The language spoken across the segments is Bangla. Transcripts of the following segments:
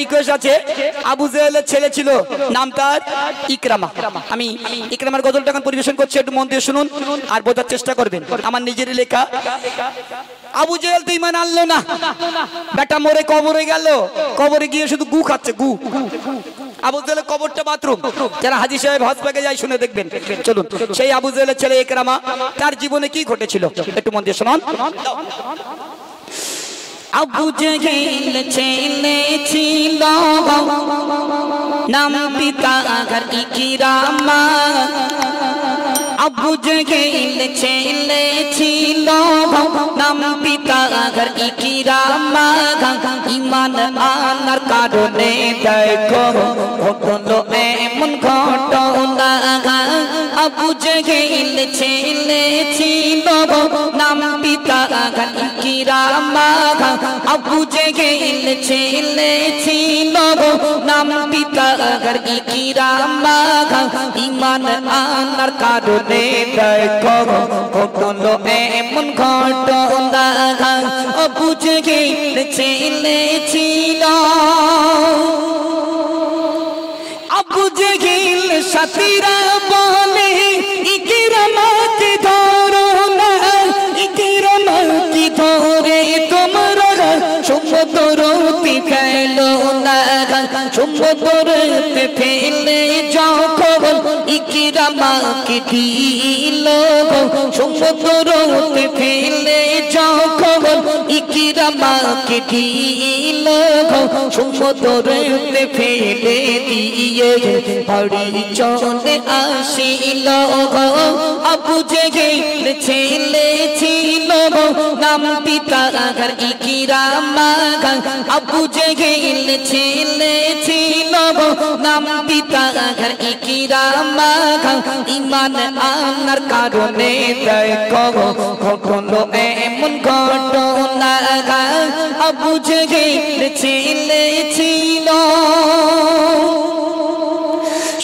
রিকোয়েস্ট আছে, আবু জেহেলের ছেলে ছিল, নাম তার ইকরামা। আমি ইকরামার গজলটা এখন পরিবেশন করছি, একটু মন দিয়ে শুনুন আর বোঝার চেষ্টা করবেন। আমার নিজেরই লেখা। আবু জেহেল তো ঈমান আনলো না, বেটা মরে কবরে গেল, কবরে গিয়ে শুধু গু খাচ্ছে, গু। আবু জেহেলের কবরটা বাথরুম, যারা হাজী সাহেব হজ পাকে যায় শুনে দেখবেন। চলুন, সেই আবু জেহেলের ছেলে ইকরামা, তার জীবনে কি ঘটেছিল একটু মন দিয়ে শুনুন। আবু জেহেল ছেলে ছিল, নাম পিতা ঘর ইকরামা। আবু জেহেল ছেলে ছিল, নাম পিতা ঘর ইকরামা। ঈমান আনার কারণে দেখো ঘটলো এমন ঘটনা। আবু জেহেল ছেলে ছিল, নাম পিতা ঘর ইকরামা। আবু জেহেল ছেলে ছিল, নাম পিতা ঘর ইকরামা। ঈমান আনার কারণে দেখো ঘটলো এমন ঘটনা। আবু জেহেল ছেলে ছিল, আবু জেহেল সাথীরা বলে ইকরামাকে ধরো না, ইকরামাকে ধরে তোমরা সমুদ্রতে ফেলো না। সমুদ্রতে ফেলে যখন ইকরামাকে দিল, সমুদ্রতে ফেলে যখন ইকরামাকে দিল, সমুদ্রতে ফেলে দিয়ে বাড়ি চলে আসিল। আবু জেহেল ছেলে ছিল, নাম পিতা ঘর ইকরামা। আবু জেহেল ছেলে ছিল, নাম পিতা ঘর ইকরামা। ঈমান আনার কারণে দেখো ঘটলো এমন ঘটনা। আবু জেহেল ছেলে ছিল,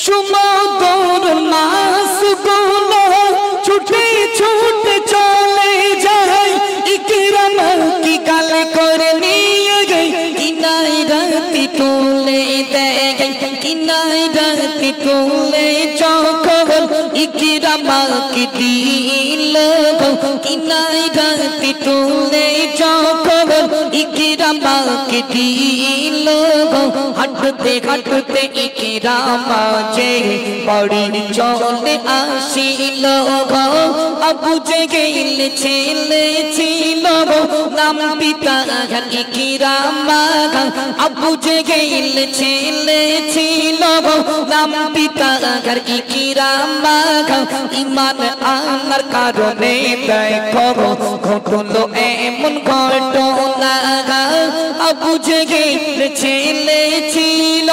সমুদ্র মাছগুলো ছুটে ছুটে চলে যায়, ইকরামাকে গাল করে নিয়ে গে কিনাই রাতে তুলে দেয়। কিনাই রাতে তুলে যখন ইকরামাকে দিল, কিনাই রাতে তুলে যখন ইকরামাকে দিল, হাঁটতে হাঁটতে ইকরামা যে বাড়ি চলে আসিল। আবু জেহেল ছেলে ছিল, নাম পিতা ঘর ইকরামা। আবু জেহেল ছেলে ছিল, নাম পিতা ঘর ইকরামা। ঈমান আনার কারণে দেখো ঘটলো এমন ঘটনা। আবু জেহেল ছেলে ছিল,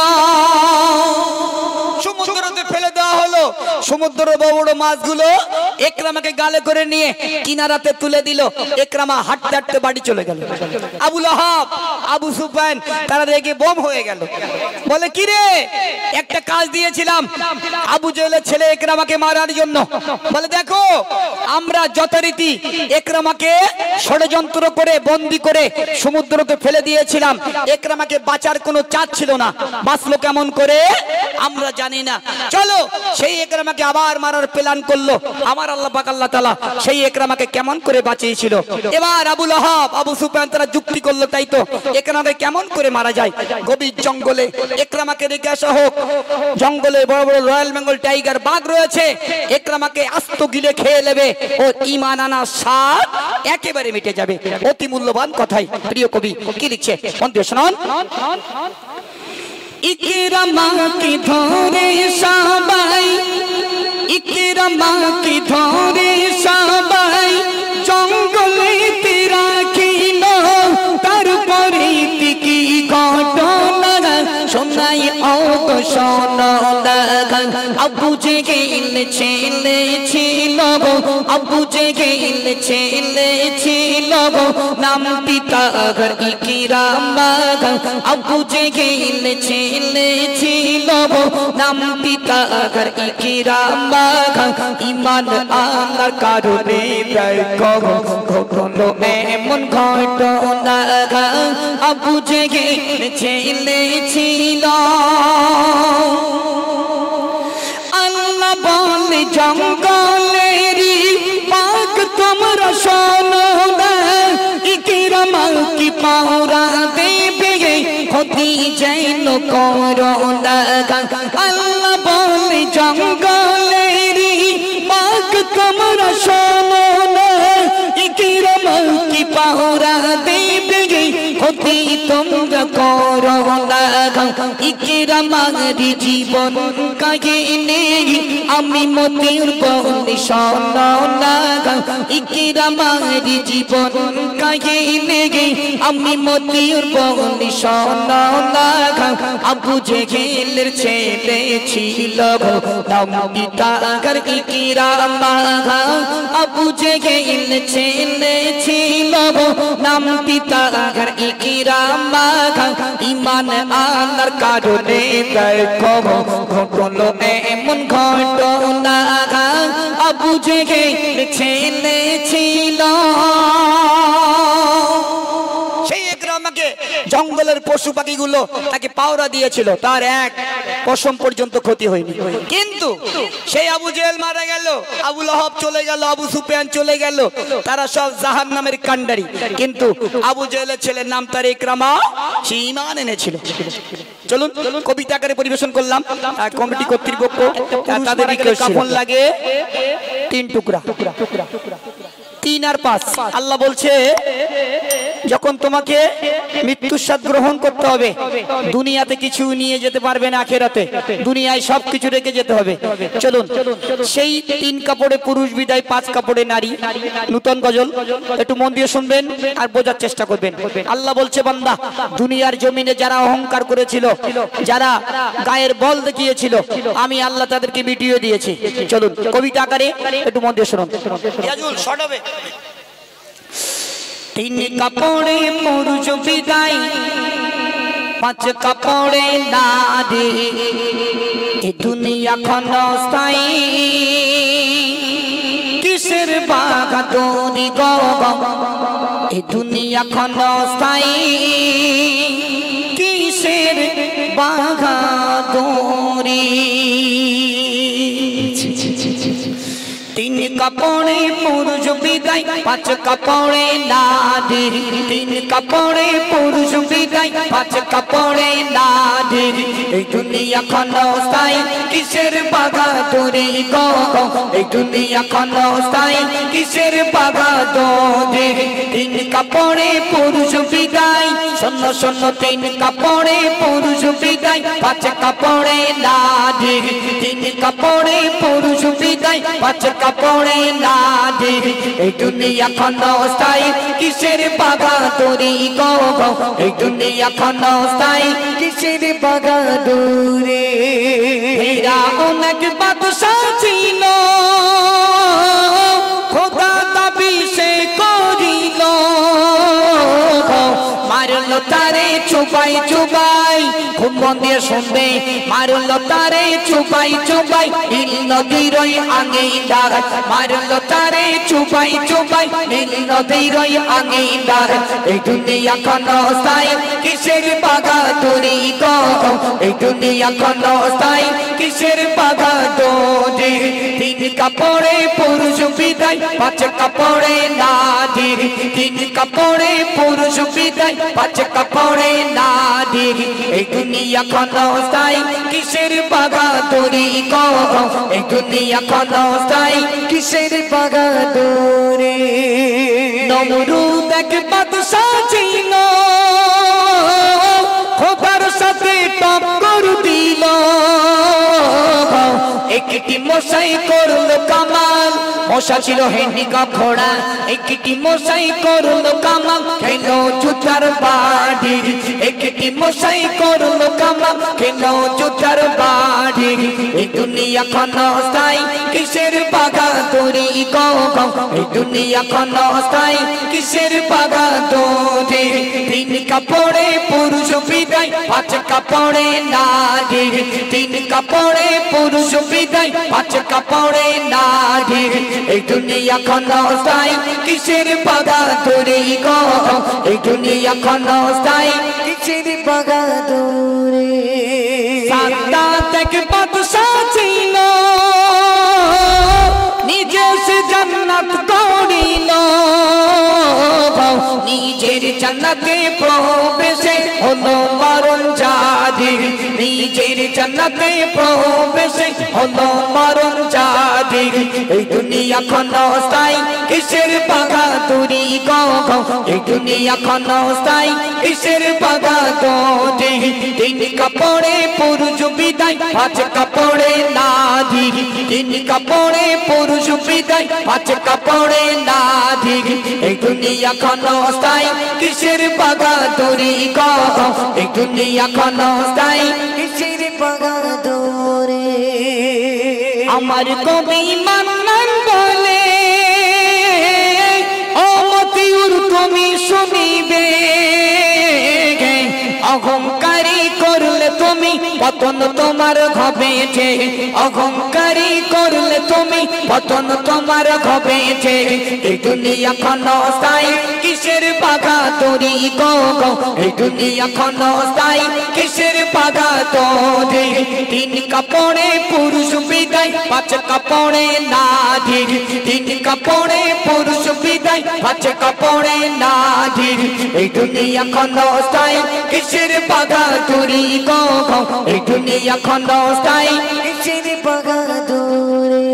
সমুদ্রতে ফেলে দেওয়া হলো। সমুদ্র বড় বড় মাছগুলো ইকরামাকে গালে করে নিয়ে কিনারাতে তুলে দিল। ইকরামা হাঁটতে হাঁটতে বাড়ি চলে গেল। আবু লাহাব, আবু সুফিয়ান তারা রেগে বোম হয়ে গেল। বলে কি রে, একটা কাজ দিয়েছিলাম আবু জেহেলের ছেলে ইকরামাকে মারার জন্য। বলে দেখো, আমরা যথারীতি ইকরামাকে ষড়যন্ত্র করে বন্দী করে সমুদ্রতে ফেলে দিয়েছিলাম। ইকরামাকে বাঁচার কোনো চাঁদ ছিল না, বাঁচলো কেমন করে আমরা জানি না। চলো সেই ইকরামাকে আবার মারার প্ল্যান করলো। আমার আল্লাহ পাক আল্লাহ তাআলা সেই ইকরামাকে কেমন করে বাঁচিয়েছিল। এবার আবু লাহাব, আবু সুফিয়ান তারা যুক্তি করলো, তাই তো ইকরামাকে কেমন করে মারা যায়। গভীর জঙ্গলে ইকরামাকে রেখে আসা হোক। জঙ্গলে বড় বড় রয়্যাল বেঙ্গল টাইগার বাঘ রয়েছে, ইকরামাকে আস্ত গিলে খেয়ে নেবে ও ঈমান আনার স্বাদ একেবারে মিটে যাবে। অতি মূল্যবান কথাই প্রিয় কবি কি লিখছে মন দিয়ে শুনুন। ইকরামাকে ধরে সবাই, ইকরামাকে ধরে সবাই জঙ্গলেতে রাখিল। তারপরে কি ঘটনা শোনাই ও শোনো। আবু জেহেল ছেলে ছিল গো, আবু জেহেল ছেলে ছিল গো, নাম পিতার ইকরাম গো, আবু জেহেল ছেলে ছিল গো, নাম পিতার ইকরাম গো, ঈমান আনার কারণে দেখো ঘটলো এমন ঘটনা গো, আবু জেহেল ছেলে ছিল। আল্লাহ বলে জঙ্গলেরি পাক তোমরা শোনো না, ইকরামা কি পাওরা দেবে ক্ষতি যেন করো না। আল্লাহ বলে জঙ্গলেরি পাক তোমরা শোনো না, ইকরামা কি পাওরা দেবে ক্ষতি তোমরা করো না। ইকরামার জীবন কাহিনী আমি মতির বলি শোনো না, ইকরামার জীবন কাহিনী আমি মতির বলি শোনো না। আবু জেহেলের ছেলে ছিল গো, নাম পিতার ইকরাম। আবু জেহেল ছেলে ছিল গো, নাম পিতার ইকরাম। ঈমান আনার কারণে দেখো ঘটলো এমন ঘটনা, আবু জেহেল ছেলে ছিল। সেই ইকরামাকে জঙ্গলের পশু পাখিগুলো তাকে পাওরা দিয়েছিল, তার এক পশম পর্যন্ত ক্ষতি হয়নি। কিন্তু সেই আবু জেহেল মারা গেল, আবু লাহাব চলে গেল, আবু সুফিয়ান চলে গেল, তারা সব জাহান্নামের কাণ্ডারি। কিন্তু আবু জেহেলের ছেলের নাম তার ইকরামা, সে ঈমান এনেছিল। চলুন কবিতা আকারে পরিবেশন করলাম। কমিটি কর্তৃপক্ষ তাদের কাফন লাগে 3 টুকরা, 3 আর 5। আল্লাহ বলছে যখন তোমাকে মৃত্যুর স্বাদ গ্রহণ করতে হবে, দুনিয়াতে কিছু নিয়ে যেতে পারবে না, আখেরাতে দুনিয়ায় সব কিছু রেখে যেতে হবে। চলুন সেই 3 কাপড়ে পুরুষ বিদায়, 5 কাপড়ে নারী, নূতন গজল একটু মন দিয়ে শুনবেন আর বোঝার চেষ্টা করবেন। আল্লাহ বলছে বান্দা, দুনিয়ার জমিনে যারা অহংকার করেছিল, যারা গায়ের বল দেখিয়েছিল, আমি আল্লাহ তাদেরকে মিটিয়ে দিয়েছি। চলুন কবিতা আকারে একটু মন দিয়ে শুনুন। শর্ট হবে। 3 কাপড়ে পুরুষ বিদায়, 5 কাপড়ে নারী, এ দুনিয়া ক্ষণস্থায়ী, কিসের বাহাদুরি গো, এ দুনিয়া ক্ষণস্থায়ী, কিসের বাহাদুরি। 3 কাপড়ে পুরুষ বিদায়, 5 কাপড়ে নারী, 3 কাপড়ে পুরুষ বিদায়, 5 কাপড়ে নারী, এই দুনিয়া ক্ষণস্থায়ী, কিসের বাহাদুরি গো, এই দুনিয়া ক্ষণস্থায়ী, কিসের বাহাদুরি। 3 কাপড়ে পুরুষ বিদায়, শোনো শোনো, 3 কাপড়ে পুরুষ বিদায়, 5 কাপড়ে নারী, 3 কাপড়ে পুরুষ বিদায়, 5 কাপড়ে নারী, এই দুনিয়া ক্ষণস্থায়ী, কিসের বাহাদুরি গো, এই দুনিয়া ক্ষণস্থায়ী, কিসের বাহাদুরি। এরা অনেক বাদশা ছিল, খোদা দাবি সে করিল, মারলো তারে চুপাই চুপাই, খুব মন দিয়ে শুনবে, মারলো তারে চুপাই চুপাই, নীল নদীর আঙিনার, মারলো তারে চুপাই চুপাই, নীল নদীর আঙিনার, এই দুনিয়া ক্ষণস্থায়ী, কিসের বাহাদুরি গো, এই দুনিয়া ক্ষণস্থায়ী, কিসের বাহাদুরি। 3 কাপড়ে পুরুষ বিদায়, 5 কাপড়ে নারী, 3 কাপড়ে পুরুষ বিদায়, 5 কাপড়ে নারী, এই দুনিয়া ক্ষণস্থায়ী, কিসের বাহাদুরি গো, এই দুনিয়া ক্ষণস্থায়ী, কিসের বাহাদুরি। নমরুদ এক বাদশা ছিল, খোদার সাথে টক্কর দিল, একটি মশাই করলো কামাল, মশা ছিল হ্যান্ডিক্যাপ ঘোড়া একটি মশাই করলো কামা খেলো জুতার বাড়ি একটি মশাই করলো কামা খেলো জুতার বাড়ি এই দুনিয়া ক্ষণস্থায়ী কিসের বাগাদুরি গো গো এই দুনিয়া ক্ষণস্থায়ী কিসের বাগাদুরি তিন কাপড়ে পুরুষ বিদায় পাঁচ কাপড়ে নারী তিন কাপড়ে পুরুষ বিদায় পাঁচ কাপড়ে নারী এই দুনিয়া ক্ষণস্থায়ী কিসের বাগাদুরি গো এই দুনিয়া ক্ষণস্থায়ী কিসের বাগাদুরি সাদা থেকে বাদশা ছিল নিজে সে জান্নাত করিল নিজের জান্নাতে প্রবেশে হলো মরণ জারি নিজের জান্নাতে প্রবেশে হলো মরণ জারি এই দুনিয়া ক্ষণস্থায়ী কিসের বাগাদুরি গো গো এই দুনিয়া ক্ষণস্থায়ী কিসের বাগাদুরি তিন কাপড়ে পুরুষ বিদায় পাঁচ কাপড়ে নারী তিন কাপড়ে পুরুষ বিদায় পাঁচ কাপড়ে নারী এই দুনিয়া ক্ষণস্থায়ী কিসের বাগাদুরি গো এই দুনিয়া ক্ষণস্থায়ী কিসের বাগাদুরি আমার কবি মান্নান বলে ও মতিউর তুমি শুনিবে অহংকারী করলে তুমি পতন তোমার হবে যে অহংকারী করলে তুমি পতন তোমার হবে যে এই দুনিয়া ক্ষণস্থায়ী কিসের বাগাদুরি গো গো এই দুনিয়া ক্ষণস্থায়ী কিসের বাগাদুরি তিন কাপড়ে পুরুষ বিদায় পাঁচ কাপড়ে নারী তিন কাপড়ে পুরুষ বিদায় পাঁচ কাপড়ে নারী এই দুনিয়া ক্ষণস্থায়ী কিসের বাগাদুরি গো গো এই দুনিয়া ক্ষণস্থায়ী কিসের বাগাদুরি